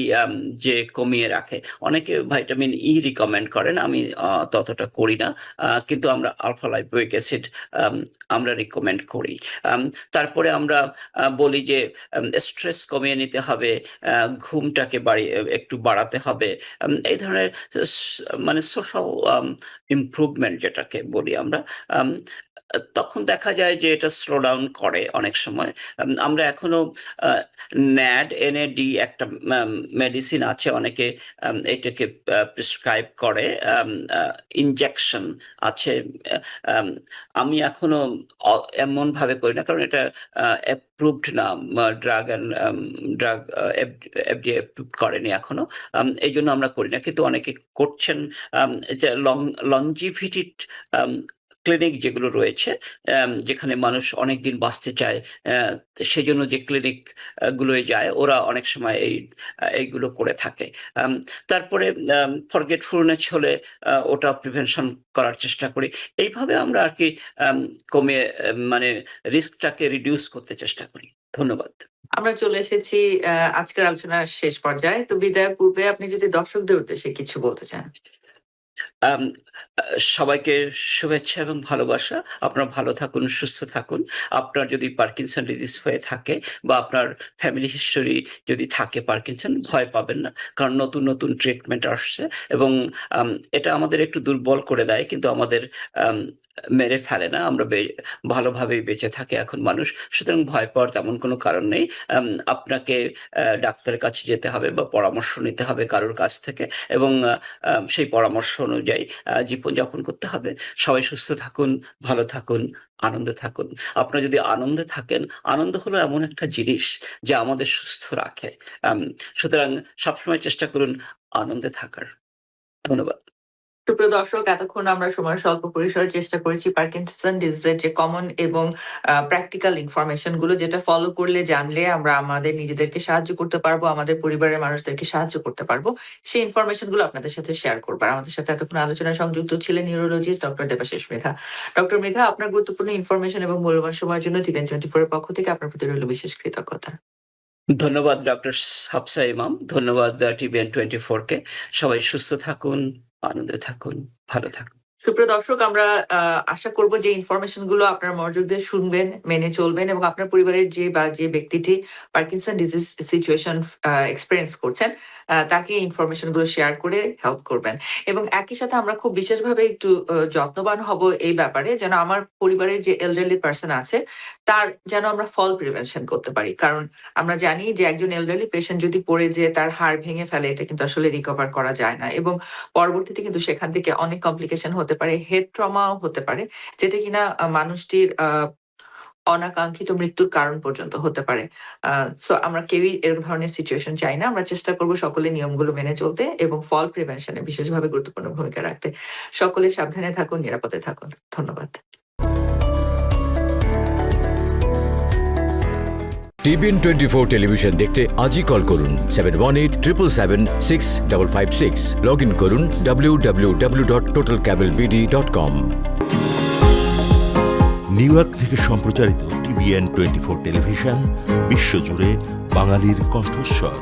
যে কমিয়ে রাখে। অনেকে ভাইটামিন ই রিকমেন্ড করেন। আমি ততটা করি না। কিন্তু আমরা আলফা লাইপোইক অ্যাসিড আম আমরা রিকমেন্ড করি। আম তারপরে আমরা বলি যে স্ট্রেস কমিয়ে নিতে হবে, আ ঘুমটাকে একটু বাড়াতে হবে। এই ধরনের স মানে সোশ্যাল ইমপ্রুভমেন্ট যেটাকে বলি আমরা। আম তখন দেখা যায় যে এটা স্লো ডাউন করে অনেক সময়। আমরা এখনো আ NAD, NAD একটা মেডিসিন আছে, অনেকে এটাকে প্রেসক্রাইব করে। আম আ ইনজেকশন আছে। আ আম আমি এখনো এমনভাবে করি না। কারণ এটা অ্যাপ্রুভড না। Drug and drug FDA approved করেনি এখনো। এইজন্য আমরা করি না। কিন্তু অনেকে করছেন। যে লংজিভিটি আম ক্লিনিক যেগুলো রয়েছে, যেখানে মানুষ অনেকদিন বাঁচতে চায়, সেজন্য যে ক্লিনিক গুলোয় যায়, ওরা অনেক সময় এইগুলো করে থাকে। আম তারপরে ফরগেটফুলনেস হলে ওটা প্রিভেনশন করার চেষ্টা করি। এইভাবে আমরা আরকি আম কমিয়ে মানে রিস্কটাকে রিডিউস করতে চেষ্টা করি। ধন্যবাদ। আমরা চলে এসেছি আজকের আলোচনার শেষ পর্যায়ে। তো বিদায়ের পূর্বে আপনি যদি দর্শকদের উদ্দেশ্যে কিছু বলতে চান। আম আ সবাইকে শুভেচ্ছা এবং ভালোবাসা। আপনারা ভালো থাকুন, সুস্থ থাকুন। আপনার যদি পার্কিনসন ডিজিজ হয়ে থাকে বা আপনার ফ্যামিলি হিস্টোরি যদি থাকে পার্কিনসন, ভয় পাবেন না। কারণ নতুন, নতুন ট্রিটমেন্ট আসছে এবং এটা আমাদের একটু দুর্বল করে দেয় কিন্তু আমাদের আম মেরে ফেলে না। আমরা ভালোভাবেই বেঁচে থাকে এখন মানুষ। সুতরাং ভয় পাওয়ার তেমন কোনো কারণ নেই। আপনাকে ডাক্তারের কাছে যেতে হবে বা পরামর্শ নিতে হবে কারোর কাছ থেকে এবং সেই পরামর্শ অনুযায়ী জীবনযাপন করতে হবে। সবাই সুস্থ থাকুন, ভালো থাকুন, আনন্দে থাকুন। আপনারা যদি আনন্দে থাকেন, আনন্দ হলো এমন একটা জিনিস যা আমাদের সুস্থ রাখে। আম সুতরাং সবসময় চেষ্টা করুন আনন্দে থাকার। ধন্যবাদ। সুপ্রিয় দর্শক, এতক্ষণ আমরা সময়ের স্বল্প পরিসরে চেষ্টা করেছি পার্কিনসন ডিজিজের যে কমন এবং প্র্যাকটিক্যাল ইনফরমেশন গুলো যেটা ফলো করলে জানলে আমরা আমাদের নিজেদেরকে সাহায্য করতে পারবো, আমাদের পরিবারের মানুষদেরকে সাহায্য করতে পারবো। সেই ইনফরমেশন গুলো আপনাদের সাথে শেয়ার করবো। আর আমাদের সাথে এতক্ষণ আলোচনায় সংযুক্ত ছিলেন neurologist doctor Debashis Mridha. Doctor Mridha, আপনার গুরুত্বপূর্ণ ইনফরমেশন এবং মূল্যবান সময়ের জন্য TVN24 এর পক্ষ থেকে আপনার প্রতি রইল বিশেষ কৃতজ্ঞতা। ধন্যবাদ ডক্টর হাফসা ইমাম। ধন্যবাদ TVN24 কে। সবাই সুস্থ থাকুন, আনন্দে থাকুন, ভালো থাকুন। সুপ্রিয় দর্শক, আমরা আশা করব যে ইনফরমেশন গুলো আপনারা মনোযোগ দিয়ে শুনবেন, মেনে চলবেন এবং আপনার পরিবারের যে ব্যক্তিটি পার্কিনসন ডিজিজ সিচুয়েশন এক্সপেরিয়েন্স করছেন তাকে ইনফরমেশন গুলো শেয়ার করে হেল্প করবেন। এবং একই সাথে আমরা খুব বিশেষভাবে একটু যত্নবান হব এই ব্যাপারে যেন আমার পরিবারের যে এল্ডারলি পারসন আছে তার যেন আমরা ফল প্রিভেনশন করতে পারি। কারণ আমরা জানি যে একজন এল্ডারলি পেশেন্ট যদি পড়ে যেয়ে তার হাড় ভেঙে ফেলে এটা কিন্তু আসলে রিকভার করা যায় না এবং পরবর্তীতে কিন্তু সেখান থেকে অনেক কমপ্লিকেশন হতে পারে, হেড ট্রমাও হতে পারে, যেটা কিনা মানুষটির অনাকাঙ্ক্ষিত মৃত্যুর কারণ পর্যন্ত হতে পারে। সো আমরা কেউই এরকম ধরনের সিচুয়েশন চাই না। আমরা চেষ্টা করব সকলে নিয়মগুলো মেনে চলতে এবং ফল প্রিভেনশন এ বিশেষভাবে গুরুত্বপূর্ণ ভূমিকা রাখতে। সকলে সাবধানে থাকুন, নিরাপদে থাকুন। ধন্যবাদ। TVN24 টেলিভিশন দেখতে আজই কল করুন 7187776556। লগ ইন করুন www.totalcablebd.com। নিউ ইয়র্ক থেকে সম্প্রচারিত TVN24 টেলিভিশন বিশ্বজুড়ে বাঙালির কণ্ঠস্বর।